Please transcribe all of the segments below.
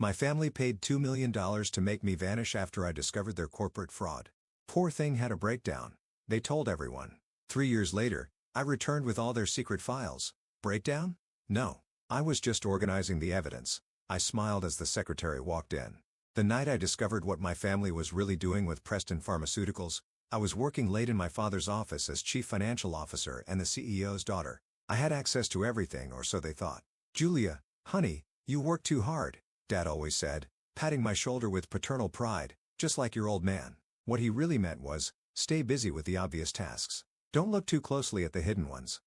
My family paid $2 million to make me vanish after I discovered their corporate fraud. Poor thing had a breakdown. They told everyone. 3 years later, I returned with all their secret files. Breakdown? No. I was just organizing the evidence. I smiled as the secretary walked in. The night I discovered what my family was really doing with Preston Pharmaceuticals, I was working late in my father's office as chief financial officer and the CEO's daughter. I had access to everything, or so they thought. "Julia, honey, you work too hard," Dad always said, patting my shoulder with paternal pride, "just like your old man." What he really meant was, stay busy with the obvious tasks. Don't look too closely at the hidden ones.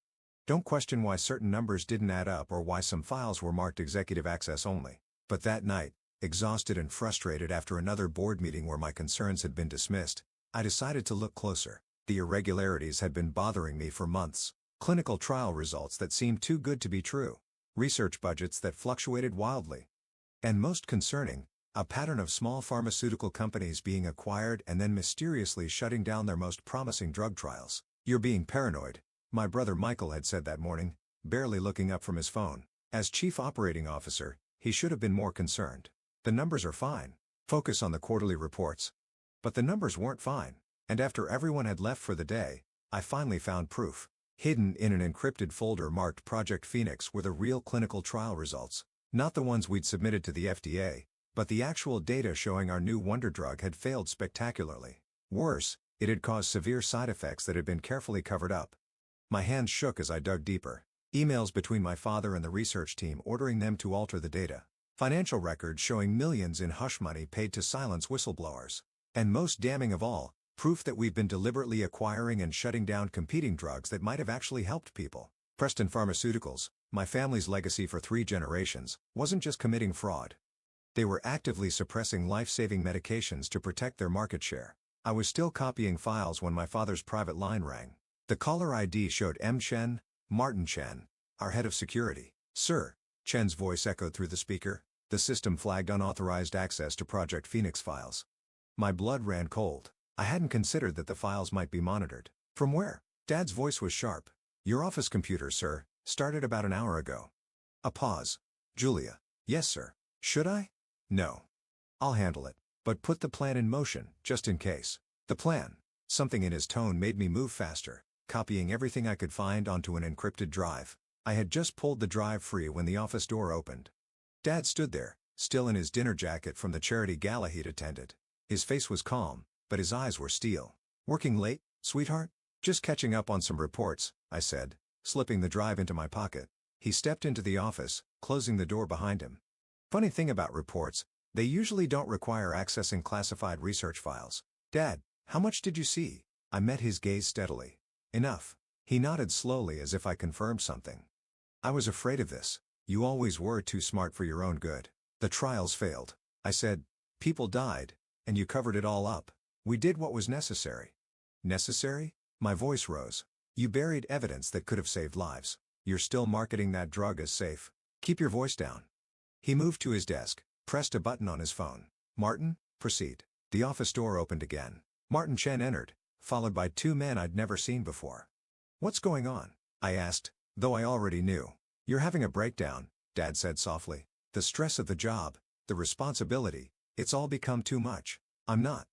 Don't question why certain numbers didn't add up or why some files were marked executive access only. But that night, exhausted and frustrated after another board meeting where my concerns had been dismissed, I decided to look closer. The irregularities had been bothering me for months. Clinical trial results that seemed too good to be true. Research budgets that fluctuated wildly. And most concerning, a pattern of small pharmaceutical companies being acquired and then mysteriously shutting down their most promising drug trials. "You're being paranoid," my brother Michael had said that morning, barely looking up from his phone. As chief operating officer, he should have been more concerned. "The numbers are fine. Focus on the quarterly reports." But the numbers weren't fine. And after everyone had left for the day, I finally found proof. Hidden in an encrypted folder marked Project Phoenix were the real clinical trial results. Not the ones we'd submitted to the FDA, but the actual data showing our new wonder drug had failed spectacularly. Worse, it had caused severe side effects that had been carefully covered up. My hands shook as I dug deeper. Emails between my father and the research team ordering them to alter the data. Financial records showing millions in hush money paid to silence whistleblowers. And most damning of all, proof that we've been deliberately acquiring and shutting down competing drugs that might have actually helped people. Preston Pharmaceuticals, my family's legacy for 3 generations, wasn't just committing fraud. They were actively suppressing life-saving medications to protect their market share. I was still copying files when my father's private line rang. The caller ID showed M. Chen, Martin Chen, our head of security. "Sir," Chen's voice echoed through the speaker. The system flagged unauthorized access to Project Phoenix files. My blood ran cold. I hadn't considered that the files might be monitored. "From where?" Dad's voice was sharp. "Your office computer, sir. Started about an hour ago." A pause. "Julia." "Yes, sir." "Should I?" "No. I'll handle it. But put the plan in motion, just in case." "The plan?" Something in his tone made me move faster, copying everything I could find onto an encrypted drive. I had just pulled the drive free when the office door opened. Dad stood there, still in his dinner jacket from the charity gala he'd attended. His face was calm, but his eyes were steel. "Working late, sweetheart?" "Just catching up on some reports," I said, slipping the drive into my pocket. He stepped into the office, closing the door behind him. "Funny thing about reports, they usually don't require accessing classified research files." "Dad, how much did you see?" I met his gaze steadily. "Enough." He nodded slowly as if I confirmed something. "I was afraid of this. You always were too smart for your own good." "The trials failed," I said. "People died, and you covered it all up." "We did what was necessary." "Necessary?" My voice rose. "You buried evidence that could have saved lives. You're still marketing that drug as safe. Keep your voice down." He moved to his desk, pressed a button on his phone. "Martin, proceed." The office door opened again. Martin Chen entered, followed by 2 men I'd never seen before. "What's going on?" I asked, though I already knew. "You're having a breakdown," Dad said softly. "The stress of the job, the responsibility, it's all become too much." "I'm not.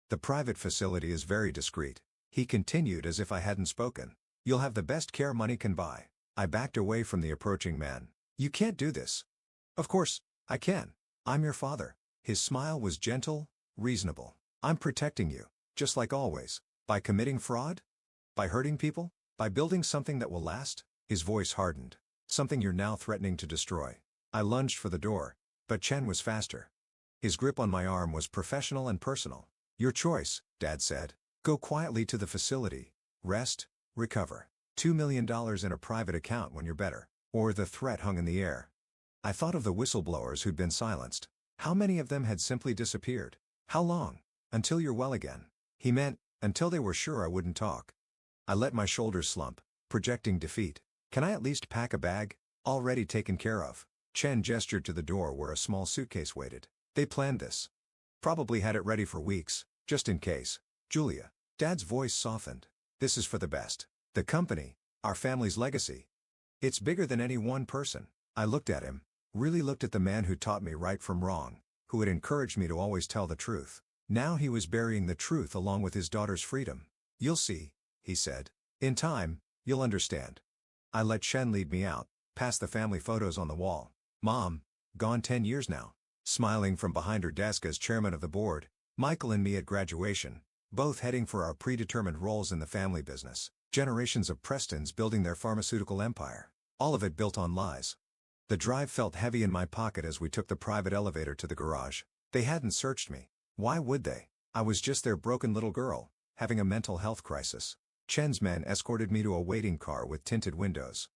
The private facility is very discreet," he continued as if I hadn't spoken. "You'll have the best care money can buy." I backed away from the approaching man. "You can't do this." "Of course, I can. I'm your father." His smile was gentle, reasonable. "I'm protecting you, just like always. By committing fraud? By hurting people? By building something that will last?" His voice hardened. "Something you're now threatening to destroy." I lunged for the door, but Chen was faster. His grip on my arm was professional and personal. "Your choice," Dad said. "Go quietly to the facility. Rest, recover. $2 million in a private account when you're better." Or the threat hung in the air. I thought of the whistleblowers who'd been silenced. How many of them had simply disappeared? "How long?" "Until you're well again." He meant, until they were sure I wouldn't talk. I let my shoulders slump, projecting defeat. "Can I at least pack a bag?" "Already taken care of." Chen gestured to the door where a small suitcase waited. "They planned this. Probably had it ready for weeks, just in case." "Julia." Dad's voice softened. "This is for the best. The company, our family's legacy. It's bigger than any one person." I looked at him, Really looked at the man who taught me right from wrong, who had encouraged me to always tell the truth. Now he was burying the truth along with his daughter's freedom. "You'll see," he said. "In time, you'll understand." I let Chen lead me out, past the family photos on the wall. Mom, gone 10 years now. Smiling from behind her desk as chairman of the board, Michael and me at graduation, both heading for our predetermined roles in the family business. Generations of Prestons building their pharmaceutical empire. All of it built on lies. The drive felt heavy in my pocket as we took the private elevator to the garage. They hadn't searched me. Why would they? I was just their broken little girl, having a mental health crisis. Chen's men escorted me to a waiting car with tinted windows.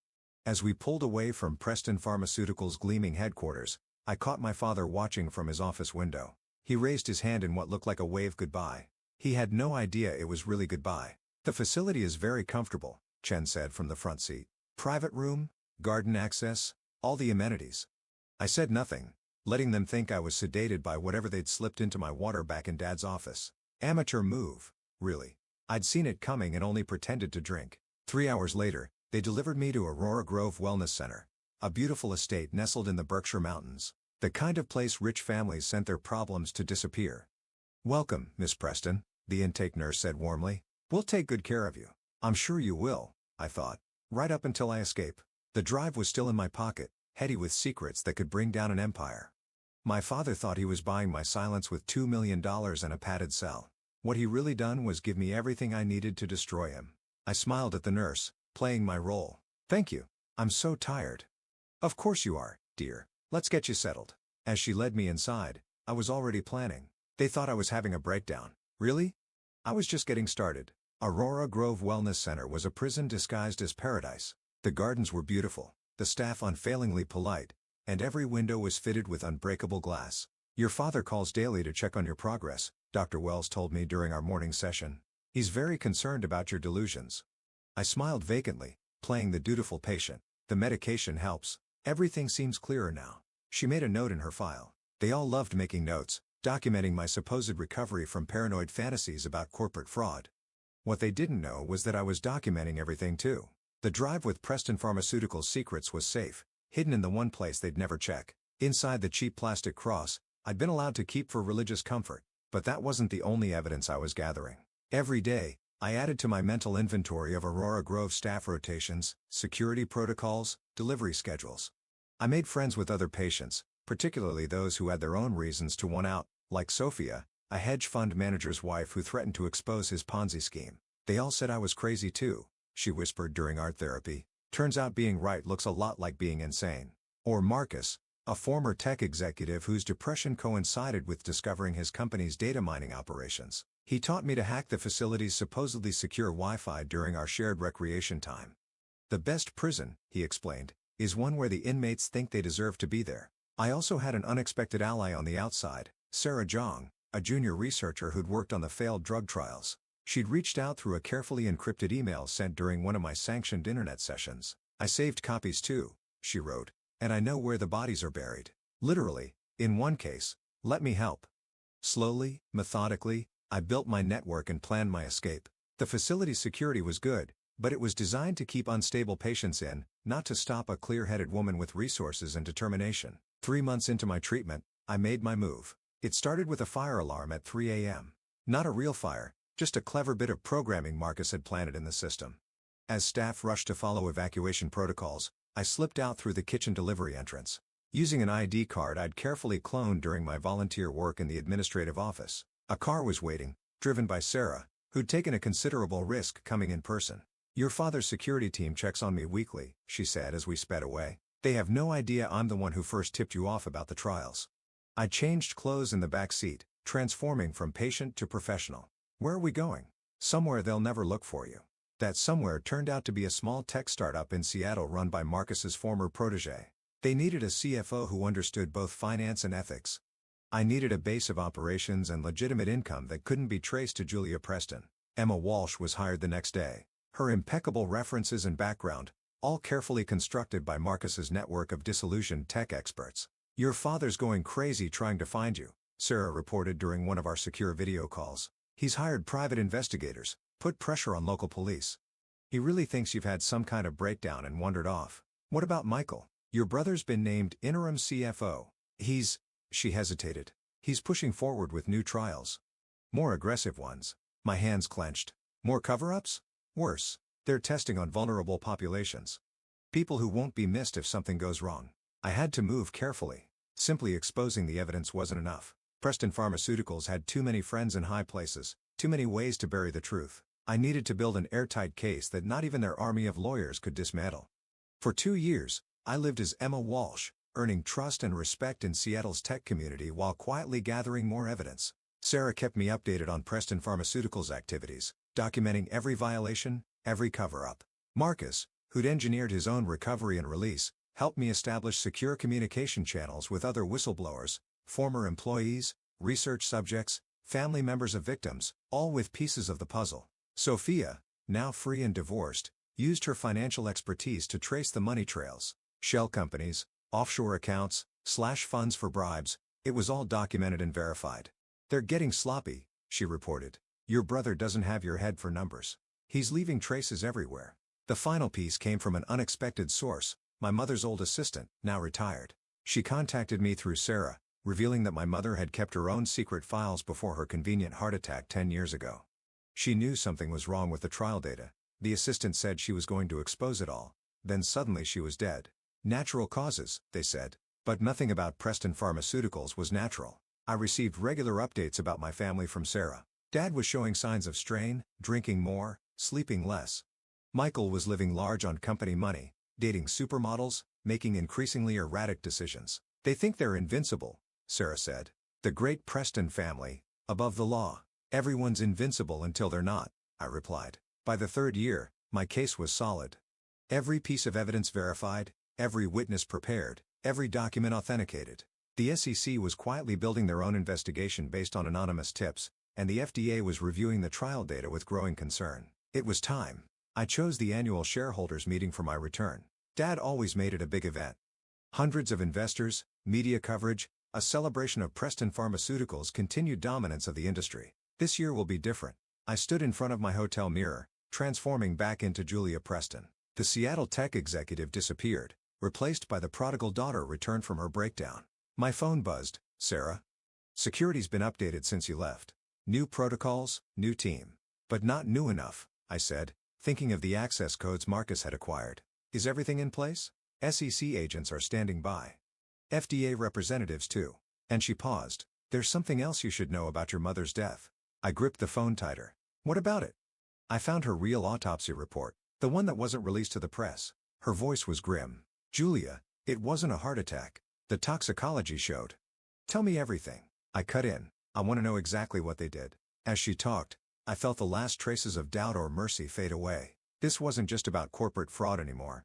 As we pulled away from Preston Pharmaceuticals' gleaming headquarters, I caught my father watching from his office window. He raised his hand in what looked like a wave goodbye. He had no idea it was really goodbye. "The facility is very comfortable," Chen said from the front seat. "Private room, garden access, all the amenities." I said nothing, letting them think I was sedated by whatever they'd slipped into my water back in Dad's office. Amateur move, really. I'd seen it coming and only pretended to drink. 3 hours later, they delivered me to Aurora Grove Wellness Center, a beautiful estate nestled in the Berkshire Mountains, the kind of place rich families sent their problems to disappear. "Welcome, Miss Preston," the intake nurse said warmly. "We'll take good care of you." "I'm sure you will," I thought. Right up until I escape. The drive was still in my pocket, heady with secrets that could bring down an empire. My father thought he was buying my silence with $2 million and a padded cell. What he really done was give me everything I needed to destroy him. I smiled at the nurse, playing my role. "Thank you. I'm so tired." "Of course you are, dear. Let's get you settled." As she led me inside, I was already planning. They thought I was having a breakdown. Really? I was just getting started. Aurora Grove Wellness Center was a prison disguised as paradise. The gardens were beautiful, the staff unfailingly polite, and every window was fitted with unbreakable glass. "Your father calls daily to check on your progress," Dr. Wells told me during our morning session. "He's very concerned about your delusions." I smiled vacantly, playing the dutiful patient. "The medication helps. Everything seems clearer now." She made a note in her file. They all loved making notes, documenting my supposed recovery from paranoid fantasies about corporate fraud. What they didn't know was that I was documenting everything too. The drive with Preston Pharmaceuticals secrets was safe, hidden in the one place they'd never check. Inside the cheap plastic cross, I'd been allowed to keep for religious comfort, but that wasn't the only evidence I was gathering. Every day, I added to my mental inventory of Aurora Grove staff rotations, security protocols, delivery schedules. I made friends with other patients, particularly those who had their own reasons to want out, like Sophia, a hedge fund manager's wife who threatened to expose his Ponzi scheme. "They all said I was crazy too," she whispered during art therapy. "Turns out being right looks a lot like being insane." Or Marcus, a former tech executive whose depression coincided with discovering his company's data mining operations. He taught me to hack the facility's supposedly secure Wi-Fi during our shared recreation time. "The best prison," he explained, "is one where the inmates think they deserve to be there." I also had an unexpected ally on the outside, Sarah Zhang, a junior researcher who'd worked on the failed drug trials. She'd reached out through a carefully encrypted email sent during one of my sanctioned internet sessions. "I saved copies too," she wrote, "and I know where the bodies are buried. Literally, in one case. Let me help." Slowly, methodically, I built my network and planned my escape. The facility's security was good, but it was designed to keep unstable patients in, not to stop a clear-headed woman with resources and determination. 3 months into my treatment, I made my move. It started with a fire alarm at 3 a.m. Not a real fire, just a clever bit of programming Marcus had planted in the system. As staff rushed to follow evacuation protocols, I slipped out through the kitchen delivery entrance. Using an ID card I'd carefully cloned during my volunteer work in the administrative office, a car was waiting, driven by Sarah, who'd taken a considerable risk coming in person. "Your father's security team checks on me weekly," she said as we sped away. "They have no idea I'm the one who first tipped you off about the trials." I changed clothes in the back seat, transforming from patient to professional. "Where are we going?" "Somewhere they'll never look for you." That somewhere turned out to be a small tech startup in Seattle run by Marcus's former protege. They needed a CFO who understood both finance and ethics. I needed a base of operations and legitimate income that couldn't be traced to Julia Preston. Emma Walsh was hired the next day. Her impeccable references and background, all carefully constructed by Marcus's network of disillusioned tech experts. "Your father's going crazy trying to find you," Sarah reported during one of our secure video calls. "He's hired private investigators, put pressure on local police. He really thinks you've had some kind of breakdown and wandered off." "What about Michael?" Your brother's been named interim CFO. She hesitated. He's pushing forward with new trials. More aggressive ones. My hands clenched. More cover-ups? Worse. They're testing on vulnerable populations. People who won't be missed if something goes wrong. I had to move carefully. Simply exposing the evidence wasn't enough. Preston Pharmaceuticals had too many friends in high places, too many ways to bury the truth. I needed to build an airtight case that not even their army of lawyers could dismantle. For 2 years, I lived as Emma Walsh, earning trust and respect in Seattle's tech community while quietly gathering more evidence. Sarah kept me updated on Preston Pharmaceuticals' activities, documenting every violation, every cover-up. Marcus, who'd engineered his own recovery and release, helped me establish secure communication channels with other whistleblowers, former employees, research subjects, family members of victims, all with pieces of the puzzle. Sophia, now free and divorced, used her financial expertise to trace the money trails, shell companies, offshore accounts, funds for bribes. It was all documented and verified. They're getting sloppy, she reported. Your brother doesn't have your head for numbers. He's leaving traces everywhere. The final piece came from an unexpected source, my mother's old assistant, now retired. She contacted me through Sarah, revealing that my mother had kept her own secret files before her convenient heart attack 10 years ago. She knew something was wrong with the trial data. The assistant said she was going to expose it all. Then suddenly she was dead. Natural causes, they said. But nothing about Preston Pharmaceuticals was natural. I received regular updates about my family from Sarah. Dad was showing signs of strain, drinking more, sleeping less. Michael was living large on company money, dating supermodels, making increasingly erratic decisions. They think they're invincible, Sarah said. The great Preston family, above the law. Everyone's invincible until they're not, I replied. By the 3rd year, my case was solid. Every piece of evidence verified, every witness prepared, every document authenticated. The SEC was quietly building their own investigation based on anonymous tips, and the FDA was reviewing the trial data with growing concern. It was time. I chose the annual shareholders meeting for my return. Dad always made it a big event. Hundreds of investors, media coverage, a celebration of Preston Pharmaceuticals' continued dominance of the industry. This year will be different. I stood in front of my hotel mirror, transforming back into Julia Preston. The Seattle tech executive disappeared, replaced by the prodigal daughter returned from her breakdown. My phone buzzed. Sarah? Security's been updated since you left. New protocols, new team. But not new enough, I said, thinking of the access codes Marcus had acquired. Is everything in place? SEC agents are standing by. FDA representatives too. And she paused. There's something else you should know about your mother's death. I gripped the phone tighter. What about it? I found her real autopsy report, the one that wasn't released to the press. Her voice was grim. Julia, it wasn't a heart attack. The toxicology showed. Tell me everything. I cut in. I want to know exactly what they did. As she talked, I felt the last traces of doubt or mercy fade away. This wasn't just about corporate fraud anymore.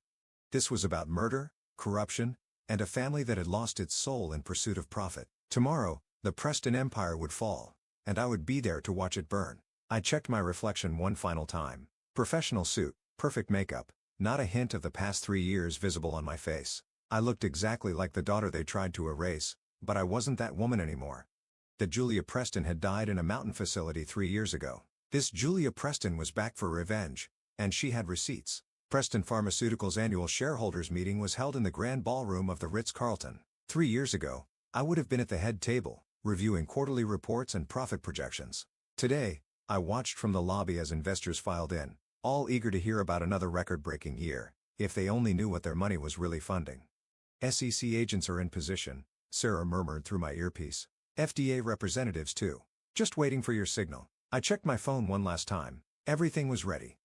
This was about murder, corruption, and a family that had lost its soul in pursuit of profit. Tomorrow, the Preston Empire would fall, and I would be there to watch it burn. I checked my reflection one final time. Professional suit, perfect makeup, not a hint of the past 3 years visible on my face. I looked exactly like the daughter they tried to erase, but I wasn't that woman anymore. That Julia Preston had died in a mountain facility 3 years ago. This Julia Preston was back for revenge, and she had receipts. Preston Pharmaceuticals' annual shareholders meeting was held in the grand ballroom of the Ritz-Carlton. 3 years ago, I would have been at the head table, reviewing quarterly reports and profit projections. Today, I watched from the lobby as investors filed in, all eager to hear about another record-breaking year, if they only knew what their money was really funding. SEC agents are in position, Sarah murmured through my earpiece. FDA representatives too. Just waiting for your signal. I checked my phone one last time. Everything was ready.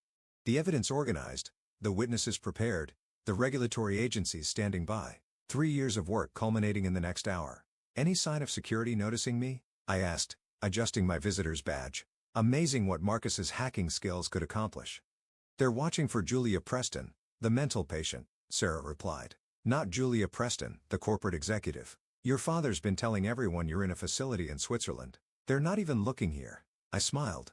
The evidence organized, the witnesses prepared, the regulatory agencies standing by. 3 years of work culminating in the next hour. Any sign of security noticing me? I asked, adjusting my visitor's badge. Amazing what Marcus's hacking skills could accomplish. They're watching for Julia Preston, the mental patient, Sarah replied. Not Julia Preston, the corporate executive. Your father's been telling everyone you're in a facility in Switzerland. They're not even looking here. I smiled.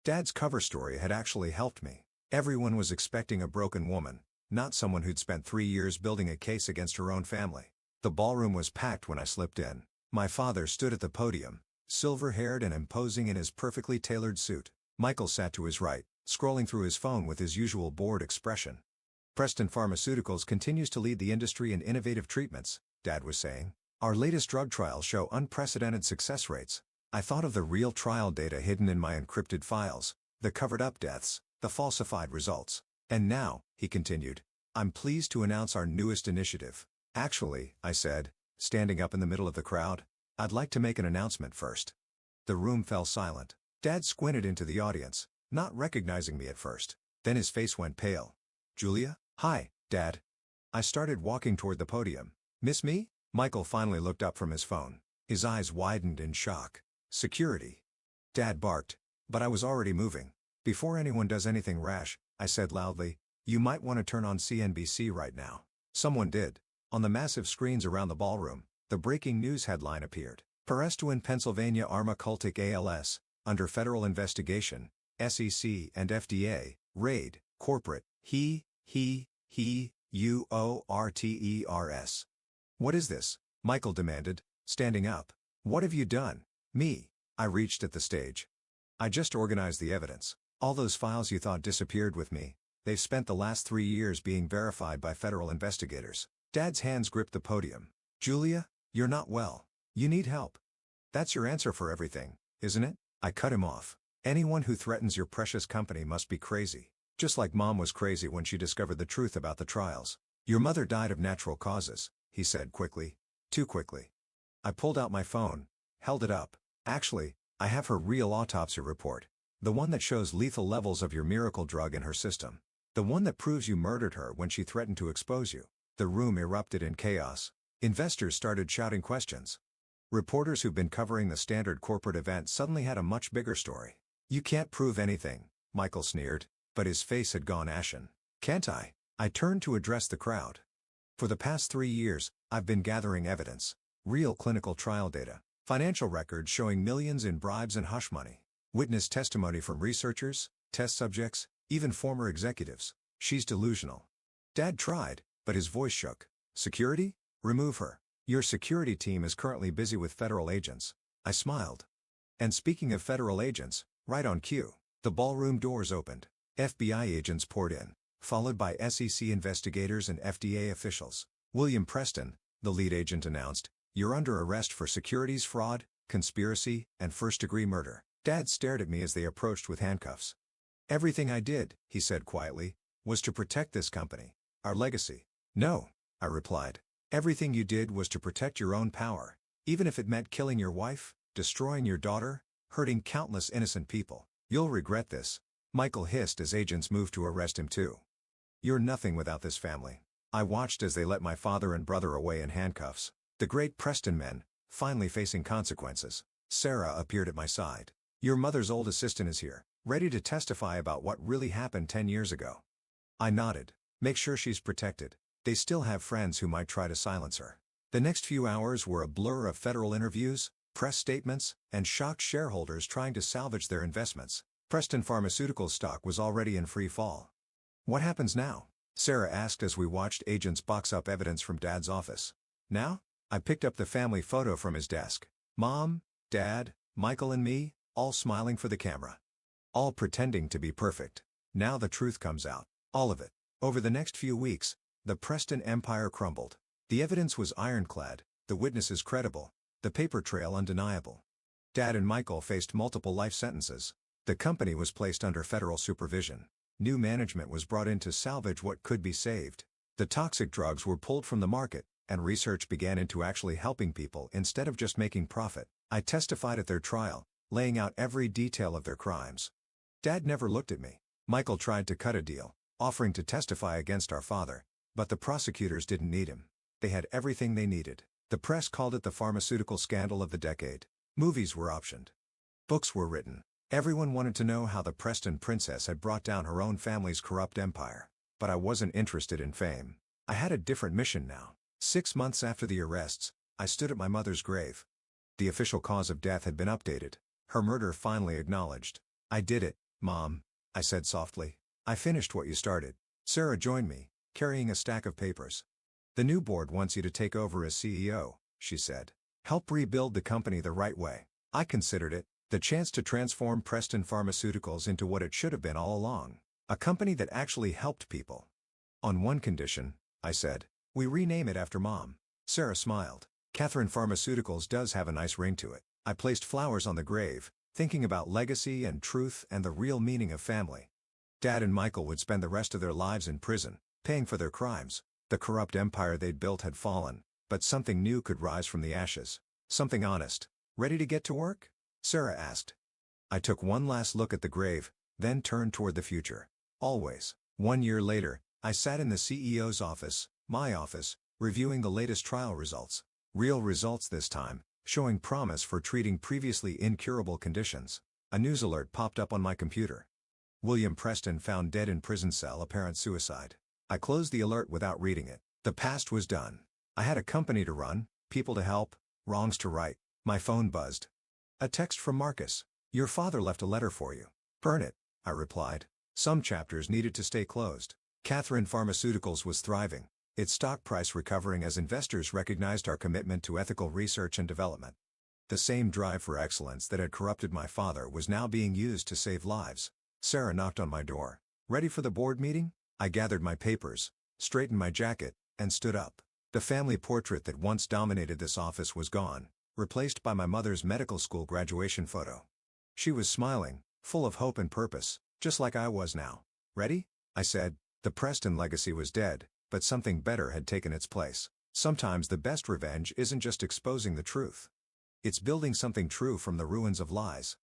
Dad's cover story had actually helped me. Everyone was expecting a broken woman, not someone who'd spent 3 years building a case against her own family. The ballroom was packed when I slipped in. My father stood at the podium, silver-haired and imposing in his perfectly tailored suit. Michael sat to his right, scrolling through his phone with his usual bored expression. Preston Pharmaceuticals continues to lead the industry in innovative treatments, Dad was saying. Our latest drug trials show unprecedented success rates. I thought of the real trial data hidden in my encrypted files, the covered-up deaths, the falsified results. And now, he continued, I'm pleased to announce our newest initiative. Actually, I said, standing up in the middle of the crowd, I'd like to make an announcement first. The room fell silent. Dad squinted into the audience, not recognizing me at first. Then his face went pale. Julia? Hi, Dad. I started walking toward the podium. Miss me? Michael finally looked up from his phone. His eyes widened in shock. Security. Dad barked. But I was already moving. Before anyone does anything rash, I said loudly, you might want to turn on CNBC right now. Someone did. On the massive screens around the ballroom, the breaking news headline appeared. Perestuin, Pennsylvania Arma Cultic ALS, under federal investigation, SEC and FDA, raid, corporate, UORTERS. What is this? Michael demanded, standing up. What have you done? Me. I reached at the stage. I just organized the evidence. All those files you thought disappeared with me, they've spent the last 3 years being verified by federal investigators. Dad's hands gripped the podium. Julia, you're not well. You need help. That's your answer for everything, isn't it? I cut him off. Anyone who threatens your precious company must be crazy. Just like Mom was crazy when she discovered the truth about the trials. Your mother died of natural causes, he said quickly. Too quickly. I pulled out my phone, held it up. Actually, I have her real autopsy report. The one that shows lethal levels of your miracle drug in her system. The one that proves you murdered her when she threatened to expose you. The room erupted in chaos. Investors started shouting questions. Reporters who've been covering the standard corporate event suddenly had a much bigger story. You can't prove anything, Michael sneered, but his face had gone ashen. Can't I? I turned to address the crowd. For the past 3 years, I've been gathering evidence. Real clinical trial data. Financial records showing millions in bribes and hush money. Witness testimony from researchers, test subjects, even former executives. She's delusional. Dad tried, but his voice shook. Security? Remove her. Your security team is currently busy with federal agents. I smiled. And speaking of federal agents, right on cue, the ballroom doors opened. FBI agents poured in, followed by SEC investigators and FDA officials. William Preston, the lead agent announced, you're under arrest for securities fraud, conspiracy, and first-degree murder. Dad stared at me as they approached with handcuffs. Everything I did, he said quietly, was to protect this company. Our legacy. No, I replied. Everything you did was to protect your own power, even if it meant killing your wife, destroying your daughter, hurting countless innocent people. You'll regret this. Michael hissed as agents moved to arrest him too. You're nothing without this family. I watched as they let my father and brother away in handcuffs. The great Preston men, finally facing consequences. Sarah appeared at my side. Your mother's old assistant is here, ready to testify about what really happened 10 years ago. I nodded. Make sure she's protected. They still have friends who might try to silence her. The next few hours were a blur of federal interviews, press statements, and shocked shareholders trying to salvage their investments. Preston Pharmaceuticals stock was already in free fall. What happens now? Sarah asked as we watched agents box up evidence from Dad's office. Now? I picked up the family photo from his desk. Mom, Dad, Michael and me, all smiling for the camera. All pretending to be perfect. Now the truth comes out. All of it. Over the next few weeks, the Preston empire crumbled. The evidence was ironclad, the witnesses credible, the paper trail undeniable. Dad and Michael faced multiple life sentences. The company was placed under federal supervision. New management was brought in to salvage what could be saved. The toxic drugs were pulled from the market, and research began into actually helping people instead of just making profit. I testified at their trial, laying out every detail of their crimes. Dad never looked at me. Michael tried to cut a deal, offering to testify against our father, but the prosecutors didn't need him. They had everything they needed. The press called it the pharmaceutical scandal of the decade. Movies were optioned. Books were written. Everyone wanted to know how the Preston princess had brought down her own family's corrupt empire. But I wasn't interested in fame. I had a different mission now. 6 months after the arrests, I stood at my mother's grave. The official cause of death had been updated. Her murder finally acknowledged. I did it, Mom, I said softly. I finished what you started. Sarah joined me, carrying a stack of papers. The new board wants you to take over as CEO, she said. Help rebuild the company the right way. I considered it, the chance to transform Preston Pharmaceuticals into what it should have been all along. A company that actually helped people. On one condition, I said. We rename it after Mom. Sarah smiled. Catherine Pharmaceuticals does have a nice ring to it. I placed flowers on the grave, thinking about legacy and truth and the real meaning of family. Dad and Michael would spend the rest of their lives in prison, paying for their crimes. The corrupt empire they'd built had fallen, but something new could rise from the ashes. Something honest. Ready to get to work? Sarah asked. I took one last look at the grave, then turned toward the future. Always. 1 year later, I sat in the CEO's office, my office, reviewing the latest trial results. Real results this time, showing promise for treating previously incurable conditions. A news alert popped up on my computer. William Preston found dead in prison cell, apparent suicide. I closed the alert without reading it. The past was done. I had a company to run, people to help, wrongs to right. My phone buzzed. A text from Marcus. Your father left a letter for you. Burn it, I replied. Some chapters needed to stay closed. Catherine Pharmaceuticals was thriving, its stock price recovering as investors recognized our commitment to ethical research and development. The same drive for excellence that had corrupted my father was now being used to save lives. Sarah knocked on my door. Ready for the board meeting? I gathered my papers, straightened my jacket, and stood up. The family portrait that once dominated this office was gone, replaced by my mother's medical school graduation photo. She was smiling, full of hope and purpose, just like I was now. Ready? I said. The Preston legacy was dead, but something better had taken its place. Sometimes the best revenge isn't just exposing the truth. It's building something true from the ruins of lies.